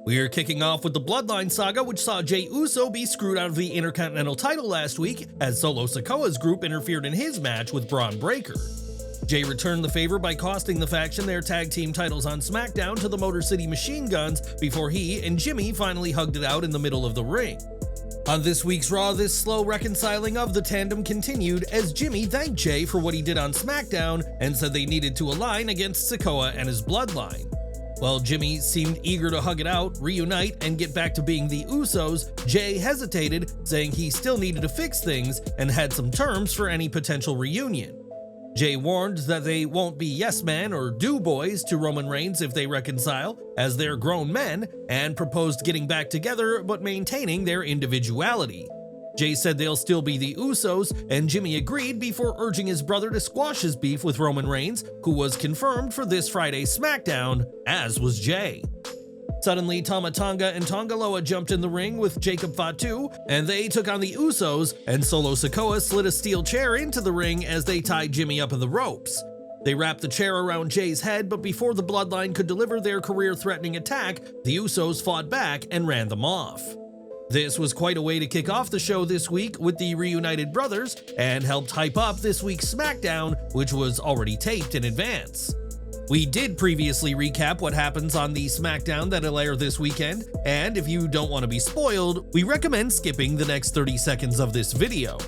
We're kicking off with the Bloodline saga, which saw Jey Uso be screwed out of the Intercontinental title last week as Solo Sikoa's group interfered in his match with Braun Breaker. Jey returned the favor by costing the faction their tag team titles on SmackDown to the Motor City Machine Guns before he and Jimmy finally hugged it out in the middle of the ring. On this week's Raw, this slow reconciling of the tandem continued as Jimmy thanked Jey for what he did on SmackDown and said they needed to align against Sikoa and his bloodline. While Jimmy seemed eager to hug it out, reunite, and get back to being the Usos, Jey hesitated, saying he still needed to fix things and had some terms for any potential reunion. Jey warned that they won't be yes men or do boys to Roman Reigns if they reconcile, as they're grown men, and proposed getting back together but maintaining their individuality. Jey said they'll still be the Usos, and Jimmy agreed before urging his brother to squash his beef with Roman Reigns, who was confirmed for this Friday's SmackDown, as was Jey. Suddenly, Tama Tonga and Tongaloa jumped in the ring with Jacob Fatu, and they took on the Usos, and Solo Sikoa slid a steel chair into the ring as they tied Jimmy up in the ropes. They wrapped the chair around Jey's head, but before the Bloodline could deliver their career-threatening attack, the Usos fought back and ran them off. This was quite a way to kick off the show this week with the reunited brothers, and helped hype up this week's SmackDown, which was already taped in advance. We did previously recap what happens on the SmackDown that'll air this weekend, and if you don't want to be spoiled, we recommend skipping the next 30 seconds of this video.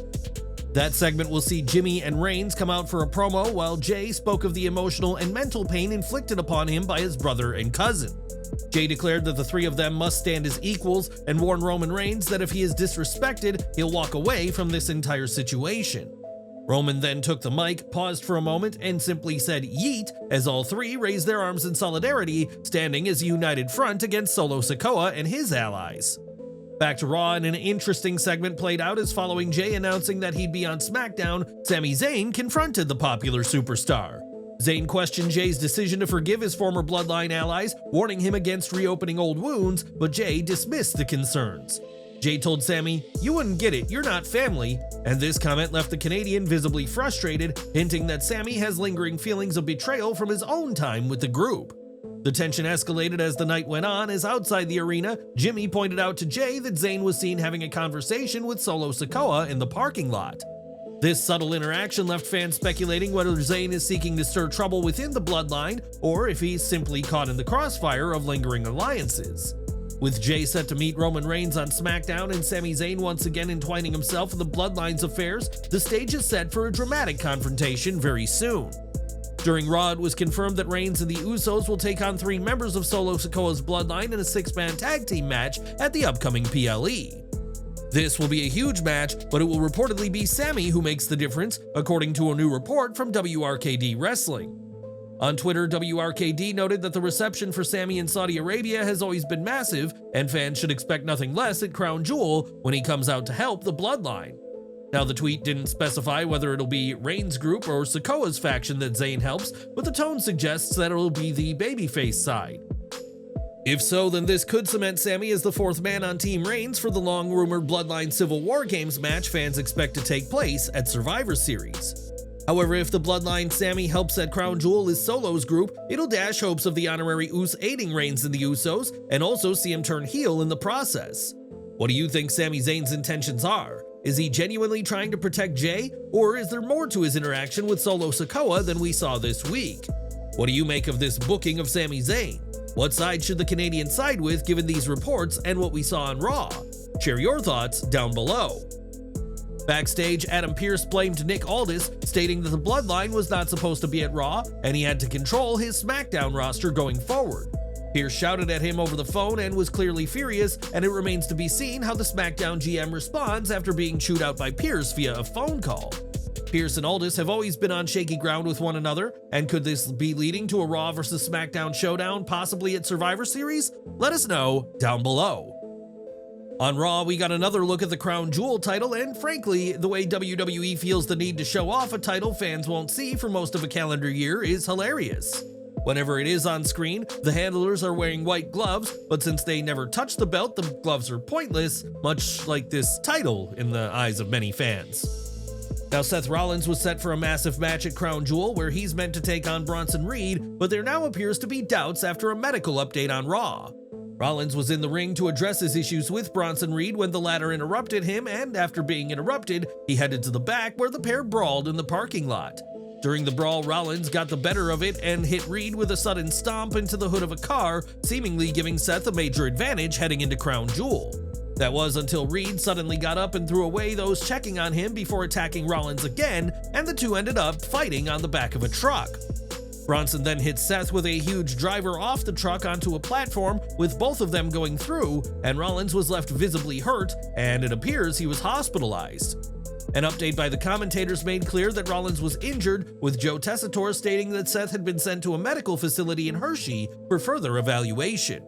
That segment will see Jimmy and Reigns come out for a promo while Jey spoke of the emotional and mental pain inflicted upon him by his brother and cousin. Jey declared that the three of them must stand as equals and warned Roman Reigns that if he is disrespected, he'll walk away from this entire situation. Roman then took the mic, paused for a moment, and simply said yeet as all three raised their arms in solidarity, standing as a united front against Solo Sikoa and his allies. Back to Raw, and an interesting segment played out as following Jey announcing that he'd be on SmackDown, Sami Zayn confronted the popular superstar. Zayn questioned Jey's decision to forgive his former Bloodline allies, warning him against reopening old wounds, but Jey dismissed the concerns. Jey told Sami, "You wouldn't get it, you're not family," and this comment left the Canadian visibly frustrated, hinting that Sami has lingering feelings of betrayal from his own time with the group. The tension escalated as the night went on, as outside the arena, Jimmy pointed out to Jey that Zayn was seen having a conversation with Solo Sikoa in the parking lot. This subtle interaction left fans speculating whether Zayn is seeking to stir trouble within the Bloodline, or if he's simply caught in the crossfire of lingering alliances. With Jey set to meet Roman Reigns on SmackDown and Sami Zayn once again entwining himself in the Bloodline's affairs, the stage is set for a dramatic confrontation very soon. During Raw, it was confirmed that Reigns and the Usos will take on three members of Solo Sikoa's Bloodline in a six-man tag team match at the upcoming PLE. This will be a huge match, but it will reportedly be Sami who makes the difference, according to a new report from WRKD Wrestling. On Twitter, WRKD noted that the reception for Sami in Saudi Arabia has always been massive, and fans should expect nothing less at Crown Jewel when he comes out to help the Bloodline. Now, the tweet didn't specify whether it'll be Reigns' group or Sikoa's faction that Zayn helps, but the tone suggests that it'll be the babyface side. If so, then this could cement Sami as the fourth man on Team Reigns for the long-rumored Bloodline Civil War Games match fans expect to take place at Survivor Series. However, if the Bloodline Sami helps at Crown Jewel is Solo's group, it'll dash hopes of the honorary Us aiding Reigns and the Usos, and also see him turn heel in the process. What do you think Sami Zayn's intentions are? Is he genuinely trying to protect Jey, or is there more to his interaction with Solo Sikoa than we saw this week? What do you make of this booking of Sami Zayn? What side should the Canadian side with given these reports and what we saw on Raw? Share your thoughts down below. Backstage, Adam Pearce blamed Nick Aldis, stating that the Bloodline was not supposed to be at Raw and he had to control his SmackDown roster going forward. Pearce shouted at him over the phone and was clearly furious, and it remains to be seen how the SmackDown GM responds after being chewed out by Pearce via a phone call. Pearce and Aldis have always been on shaky ground with one another, and could this be leading to a Raw vs. SmackDown showdown, possibly at Survivor Series? Let us know down below. On Raw, we got another look at the Crown Jewel title, and frankly, the way WWE feels the need to show off a title fans won't see for most of a calendar year is hilarious. Whenever it is on screen, the handlers are wearing white gloves, but since they never touch the belt, the gloves are pointless, much like this title in the eyes of many fans. Now, Seth Rollins was set for a massive match at Crown Jewel where he's meant to take on Bronson Reed, but there now appears to be doubts after a medical update on Raw. Rollins was in the ring to address his issues with Bronson Reed when the latter interrupted him, and after being interrupted, he headed to the back where the pair brawled in the parking lot. During the brawl, Rollins got the better of it and hit Reed with a sudden stomp into the hood of a car, seemingly giving Seth a major advantage heading into Crown Jewel. That was until Reed suddenly got up and threw away those checking on him before attacking Rollins again, and the two ended up fighting on the back of a truck. Bronson then hit Seth with a huge driver off the truck onto a platform, with both of them going through, and Rollins was left visibly hurt, and it appears he was hospitalized. An update by the commentators made clear that Rollins was injured, with Joe Tessitore stating that Seth had been sent to a medical facility in Hershey for further evaluation.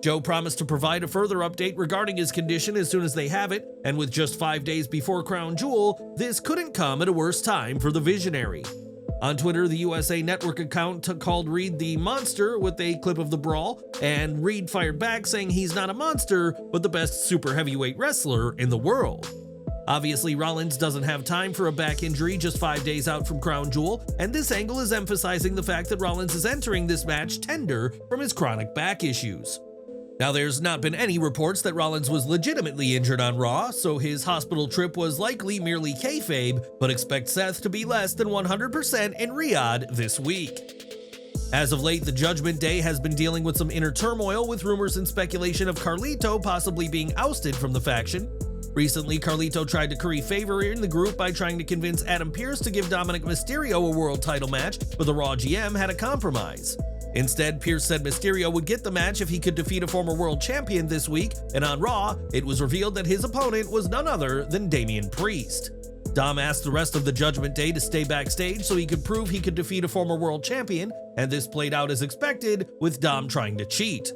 Joe promised to provide a further update regarding his condition as soon as they have it, and with just 5 days before Crown Jewel, this couldn't come at a worse time for the Visionary. On Twitter, the USA Network account called Reed the monster with a clip of the brawl, and Reed fired back saying he's not a monster, but the best super heavyweight wrestler in the world. Obviously, Rollins doesn't have time for a back injury just 5 days out from Crown Jewel, and this angle is emphasizing the fact that Rollins is entering this match tender from his chronic back issues. Now, there's not been any reports that Rollins was legitimately injured on Raw, so his hospital trip was likely merely kayfabe, but expect Seth to be less than 100% in Riyadh this week. As of late, the Judgment Day has been dealing with some inner turmoil, with rumors and speculation of Carlito possibly being ousted from the faction. Recently, Carlito tried to curry favor in the group by trying to convince Adam Pearce to give Dominik Mysterio a world title match, but the Raw GM had a compromise. Instead, Pearce said Mysterio would get the match if he could defeat a former world champion this week, and on Raw, it was revealed that his opponent was none other than Damian Priest. Dom asked the rest of the Judgment Day to stay backstage so he could prove he could defeat a former world champion, and this played out as expected, with Dom trying to cheat.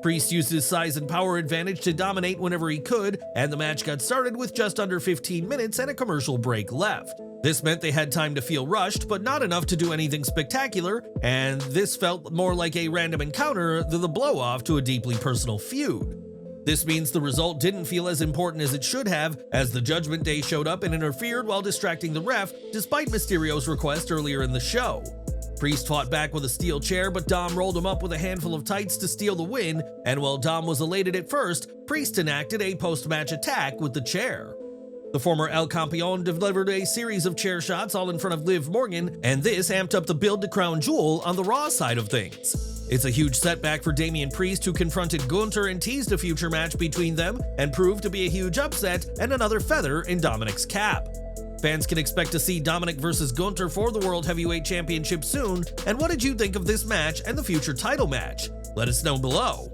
Priest used his size and power advantage to dominate whenever he could, and the match got started with just under 15 minutes and a commercial break left. This meant they had time to feel rushed, but not enough to do anything spectacular, and this felt more like a random encounter than the blow-off to a deeply personal feud. This means the result didn't feel as important as it should have, as the Judgment Day showed up and interfered while distracting the ref, despite Mysterio's request earlier in the show. Priest fought back with a steel chair, but Dom rolled him up with a handful of tights to steal the win, and while Dom was elated at first, Priest enacted a post-match attack with the chair. The former El Campeon delivered a series of chair shots all in front of Liv Morgan, and this amped up the build to Crown Jewel on the Raw side of things. It's a huge setback for Damian Priest, who confronted Gunther and teased a future match between them, and proved to be a huge upset and another feather in Dominik's cap. Fans can expect to see Dominik versus Gunther for the World Heavyweight Championship soon, and what did you think of this match and the future title match? Let us know below.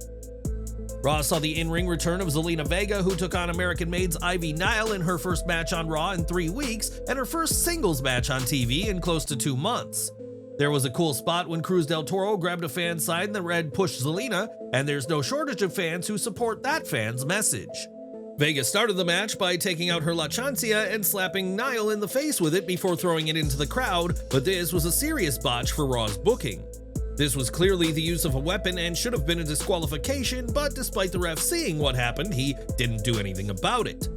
Raw saw the in-ring return of Zelina Vega, who took on American-made's Ivy Nile in her first match on Raw in 3 weeks, and her first singles match on TV in close to 2 months. There was a cool spot when Cruz del Toro grabbed a fan sign that read "Push Zelina," and there's no shortage of fans who support that fan's message. Vega started the match by taking out her La Chancia and slapping Nile in the face with it before throwing it into the crowd, but this was a serious botch for Raw's booking. This was clearly the use of a weapon and should have been a disqualification, but despite the ref seeing what happened, he didn't do anything about it.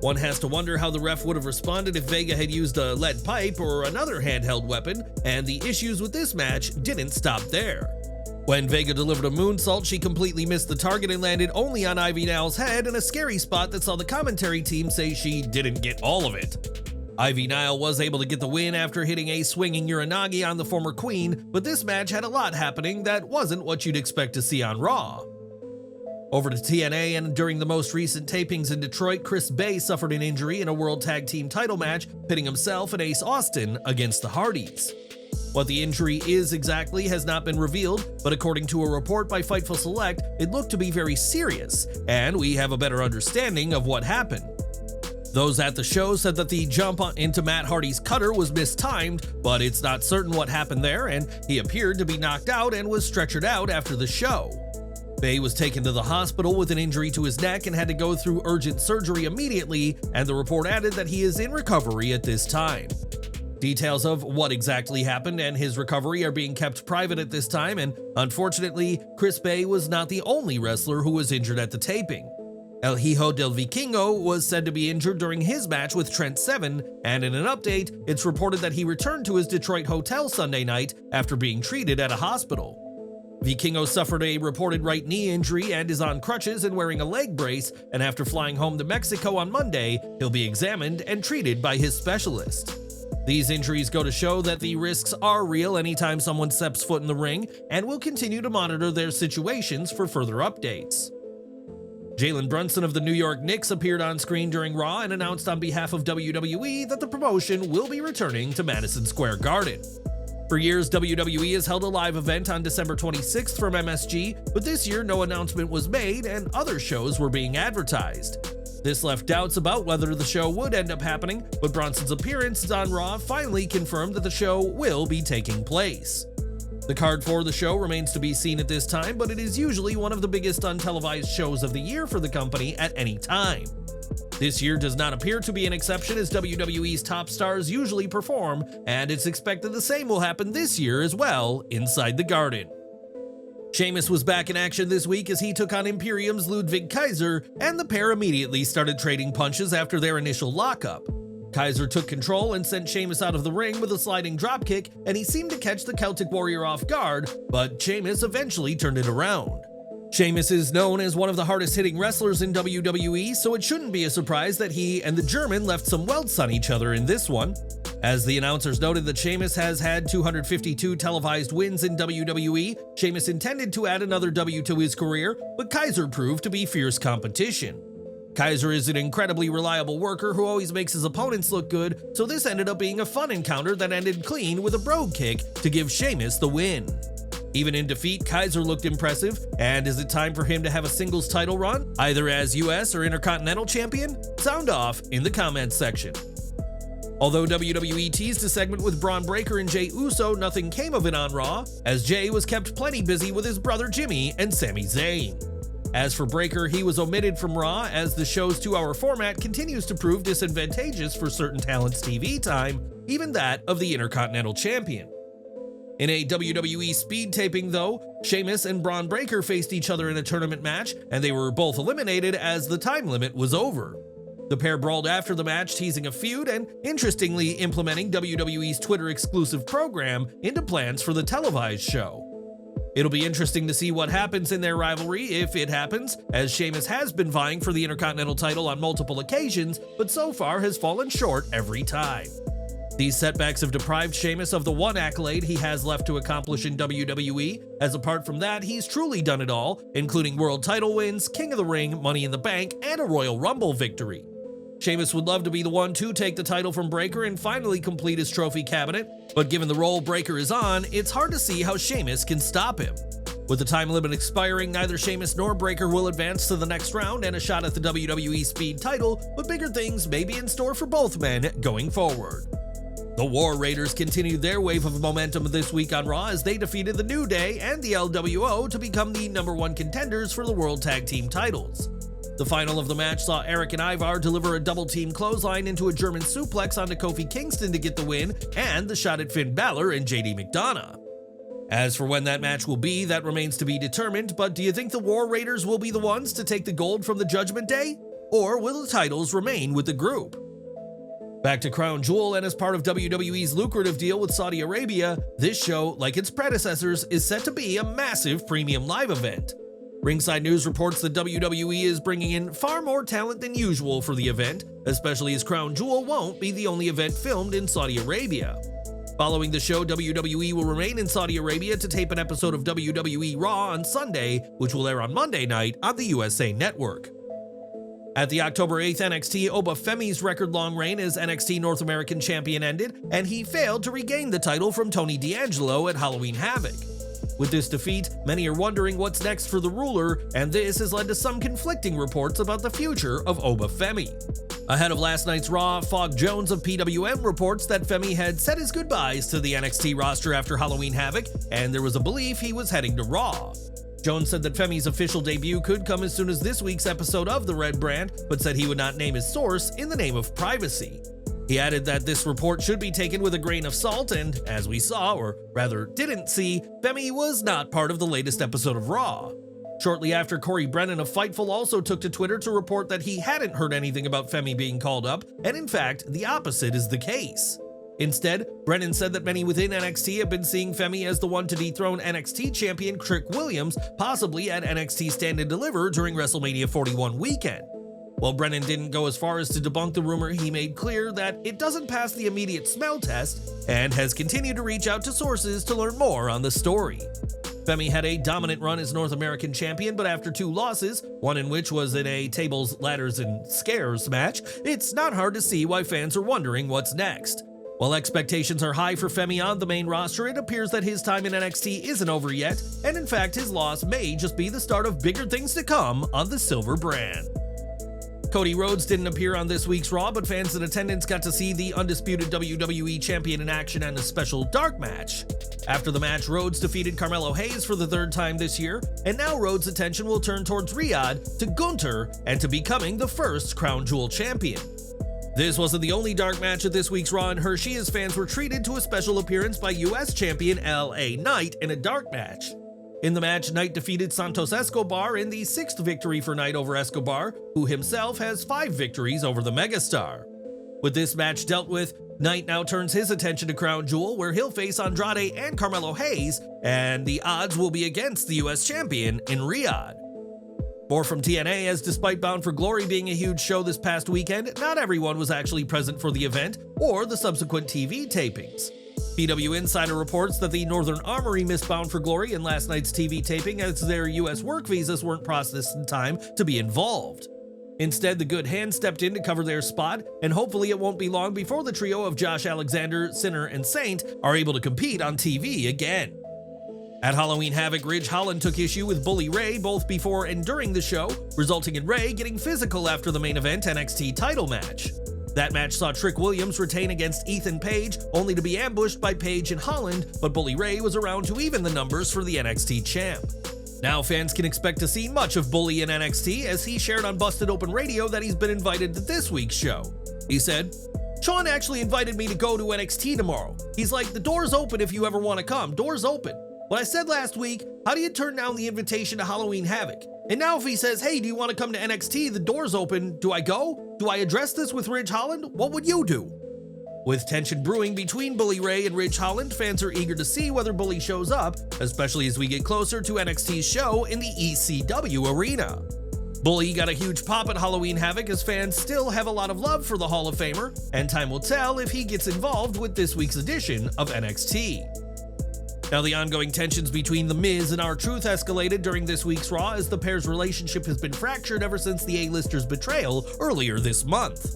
One has to wonder how the ref would have responded if Vega had used a lead pipe or another handheld weapon, and the issues with this match didn't stop there. When Vega delivered a moonsault, she completely missed the target and landed only on Ivy Nile's head in a scary spot that saw the commentary team say she didn't get all of it. Ivy Nile was able to get the win after hitting a swinging Uranagi on the former queen, but this match had a lot happening that wasn't what you'd expect to see on Raw. Over to TNA, and during the most recent tapings in Detroit, Chris Bay suffered an injury in a World Tag Team title match, pitting himself and Ace Austin against the Hardys. What the injury is exactly has not been revealed, but according to a report by Fightful Select, it looked to be very serious, and we have a better understanding of what happened. Those at the show said that the jump into Matt Hardy's cutter was mistimed, but it's not certain what happened there, and he appeared to be knocked out and was stretchered out after the show. Bay was taken to the hospital with an injury to his neck and had to go through urgent surgery immediately, and the report added that he is in recovery at this time. Details of what exactly happened and his recovery are being kept private at this time, and unfortunately, Chris Bay was not the only wrestler who was injured at the taping. El Hijo del Vikingo was said to be injured during his match with Trent Seven, and in an update, it's reported that he returned to his Detroit hotel Sunday night after being treated at a hospital. Vikingo suffered a reported right knee injury and is on crutches and wearing a leg brace, and after flying home to Mexico on Monday, he'll be examined and treated by his specialist. These injuries go to show that the risks are real anytime someone steps foot in the ring, and we'll continue to monitor their situations for further updates. Jalen Brunson of the New York Knicks appeared on screen during Raw and announced on behalf of WWE that the promotion will be returning to Madison Square Garden. For years, WWE has held a live event on December 26th from MSG, but this year no announcement was made and other shows were being advertised. This left doubts about whether the show would end up happening, but Bronson's appearance on Raw finally confirmed that the show will be taking place. The card for the show remains to be seen at this time, but it is usually one of the biggest untelevised shows of the year for the company at any time. This year does not appear to be an exception, as WWE's top stars usually perform, and it's expected the same will happen this year as well inside the Garden. Sheamus was back in action this week as he took on Imperium's Ludwig Kaiser, and the pair immediately started trading punches after their initial lockup. Kaiser took control and sent Sheamus out of the ring with a sliding dropkick, and he seemed to catch the Celtic Warrior off guard, but Sheamus eventually turned it around. Sheamus is known as one of the hardest hitting wrestlers in WWE, so it shouldn't be a surprise that he and the German left some welts on each other in this one. As the announcers noted that Sheamus has had 252 televised wins in WWE, Sheamus intended to add another W to his career, but Kaiser proved to be fierce competition. Kaiser is an incredibly reliable worker who always makes his opponents look good, so this ended up being a fun encounter that ended clean with a brogue kick to give Sheamus the win. Even in defeat, Kaiser looked impressive, and is it time for him to have a singles title run, either as US or Intercontinental Champion? Sound off in the comments section. Although WWE teased a segment with Bron Breakker and Jey Uso, nothing came of it on Raw, as Jey was kept plenty busy with his brother Jimmy and Sami Zayn. As for Breakker, he was omitted from Raw as the show's 2-hour format continues to prove disadvantageous for certain talents' TV time, even that of the Intercontinental Champion. In a WWE speed taping though, Sheamus and Bron Breakker faced each other in a tournament match, and they were both eliminated as the time limit was over. The pair brawled after the match, teasing a feud and, interestingly, implementing WWE's Twitter-exclusive program into plans for the televised show. It'll be interesting to see what happens in their rivalry, if it happens, as Sheamus has been vying for the Intercontinental title on multiple occasions, but so far has fallen short every time. These setbacks have deprived Sheamus of the one accolade he has left to accomplish in WWE, as apart from that, he's truly done it all, including world title wins, King of the Ring, Money in the Bank, and a Royal Rumble victory. Sheamus would love to be the one to take the title from Breakker and finally complete his trophy cabinet, but given the role Breakker is on, it's hard to see how Sheamus can stop him. With the time limit expiring, neither Sheamus nor Breakker will advance to the next round and a shot at the WWE Speed title, but bigger things may be in store for both men going forward. The War Raiders continued their wave of momentum this week on Raw as they defeated the New Day and the LWO to become the #1 contenders for the World Tag Team titles. The final of the match saw Eric and Ivar deliver a double-team clothesline into a German suplex onto Kofi Kingston to get the win, and the shot at Finn Balor and JD McDonough. As for when that match will be, that remains to be determined, but do you think the War Raiders will be the ones to take the gold from the Judgment Day? Or will the titles remain with the group? Back to Crown Jewel, and as part of WWE's lucrative deal with Saudi Arabia, this show, like its predecessors, is set to be a massive premium live event. Ringside News reports that WWE is bringing in far more talent than usual for the event, especially as Crown Jewel won't be the only event filmed in Saudi Arabia. Following the show, WWE will remain in Saudi Arabia to tape an episode of WWE Raw on Sunday, which will air on Monday night on the USA Network. At the October 8th NXT, Oba Femi's record-long reign as NXT North American Champion ended, and he failed to regain the title from Tony D'Angelo at Halloween Havoc. With this defeat, many are wondering what's next for the ruler, and this has led to some conflicting reports about the future of Oba Femi. Ahead of last night's Raw, Fogg Jones of PWM reports that Femi had said his goodbyes to the NXT roster after Halloween Havoc, and there was a belief he was heading to Raw. Jones said that Femi's official debut could come as soon as this week's episode of The Red Brand, but said he would not name his source in the name of privacy. He added that this report should be taken with a grain of salt, and as we saw, or rather didn't see, Femi was not part of the latest episode of Raw. Shortly after, Corey Brennan of Fightful also took to Twitter to report that he hadn't heard anything about Femi being called up, and in fact, the opposite is the case. Instead, Brennan said that many within NXT have been seeing Femi as the one to dethrone NXT champion Trick Williams, possibly at NXT Stand and Deliver during WrestleMania 41 weekend. While Brennan didn't go as far as to debunk the rumor, he made clear that it doesn't pass the immediate smell test and has continued to reach out to sources to learn more on the story. Femi had a dominant run as North American champion, but after 2 losses, one in which was in a tables, ladders, and scares match, it's not hard to see why fans are wondering what's next. While expectations are high for Femi on the main roster, it appears that his time in NXT isn't over yet, and in fact his loss may just be the start of bigger things to come on the Silver brand. Cody Rhodes didn't appear on this week's Raw, but fans in attendance got to see the undisputed WWE Champion in action and a special dark match. After the match, Rhodes defeated Carmelo Hayes for the 3rd time this year, and now Rhodes' attention will turn towards Rhea, to Gunther, and to becoming the first Crown Jewel champion. This wasn't the only dark match at this week's Raw in Hershey, as fans were treated to a special appearance by US champion LA Knight in a dark match. In the match, Knight defeated Santos Escobar in the 6th victory for Knight over Escobar, who himself has 5 victories over the megastar. With this match dealt with, Knight now turns his attention to Crown Jewel, where he'll face Andrade and Carmelo Hayes, and the odds will be against the US champion in Riyadh. More from TNA, as despite Bound for Glory being a huge show this past weekend, not everyone was actually present for the event or the subsequent TV tapings. PW Insider reports that the Northern Armory missed Bound for Glory in last night's TV taping as their US work visas weren't processed in time to be involved. Instead, the Good Hand stepped in to cover their spot, and hopefully it won't be long before the trio of Josh Alexander, Sinner, and Saint are able to compete on TV again. At Halloween Havoc, Ridge Holland took issue with Bully Ray both before and during the show, resulting in Ray getting physical after the main event NXT title match. That match saw Trick Williams retain against Ethan Page, only to be ambushed by Page and Holland, but Bully Ray was around to even the numbers for the NXT champ. Now fans can expect to see much of Bully in NXT, as he shared on Busted Open Radio that he's been invited to this week's show. He said, "Shawn actually invited me to go to NXT tomorrow. He's like, the door's open if you ever want to come, door's open. What I said last week, how do you turn down the invitation to Halloween Havoc? And now if he says, hey, do you want to come to NXT, the door's open, do I go? Do I address this with Ridge Holland? What would you do?" With tension brewing between Bully Ray and Ridge Holland, fans are eager to see whether Bully shows up, especially as we get closer to NXT's show in the ECW arena. Bully got a huge pop at Halloween Havoc, as fans still have a lot of love for the Hall of Famer, and time will tell if he gets involved with this week's edition of NXT. Now, the ongoing tensions between The Miz and R-Truth escalated during this week's Raw, as the pair's relationship has been fractured ever since the A-lister's betrayal earlier this month.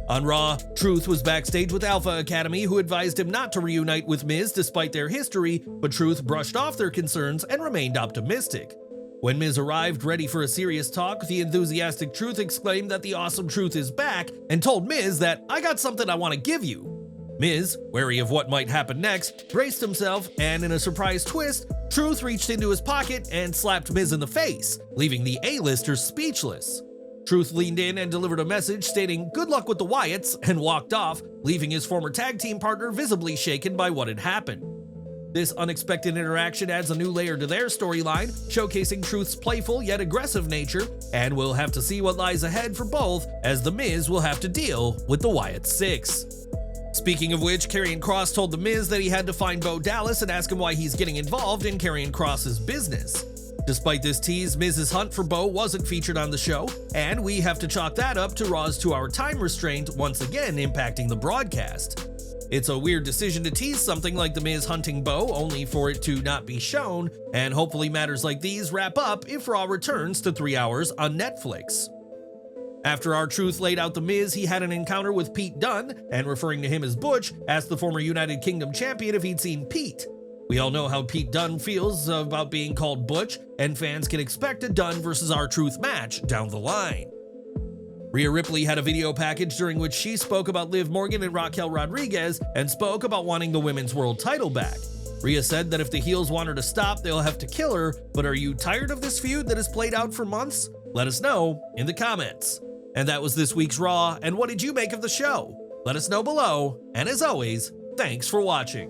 On Raw, Truth was backstage with Alpha Academy, who advised him not to reunite with Miz despite their history, but Truth brushed off their concerns and remained optimistic. When Miz arrived ready for a serious talk, the enthusiastic Truth exclaimed that the awesome Truth is back and told Miz that, "I got something I want to give you." Miz, wary of what might happen next, braced himself, and in a surprise twist, Truth reached into his pocket and slapped Miz in the face, leaving the A-listers speechless. Truth leaned in and delivered a message stating good luck with the Wyatts, and walked off, leaving his former tag team partner visibly shaken by what had happened. This unexpected interaction adds a new layer to their storyline, showcasing Truth's playful yet aggressive nature, and we'll have to see what lies ahead for both, as The Miz will have to deal with the Wyatt Six. Speaking of which, Karrion Kross told The Miz that he had to find Bo Dallas and ask him why he's getting involved in Karrion Kross's business. Despite this tease, Miz's hunt for Bo wasn't featured on the show, and we have to chalk that up to Raw's 2-hour time restraint once again impacting the broadcast. It's a weird decision to tease something like The Miz hunting Bo only for it to not be shown, and hopefully matters like these wrap up if Raw returns to 3 hours on Netflix. After R-Truth laid out The Miz, he had an encounter with Pete Dunne, and referring to him as Butch, asked the former United Kingdom champion if he'd seen Pete. We all know how Pete Dunne feels about being called Butch, and fans can expect a Dunne versus R-Truth match down the line. Rhea Ripley had a video package during which she spoke about Liv Morgan and Raquel Rodriguez, and spoke about wanting the women's world title back. Rhea said that if the heels want her to stop, they'll have to kill her, but are you tired of this feud that has played out for months? Let us know in the comments. And that was this week's Raw, and what did you make of the show? Let us know below, and as always, thanks for watching.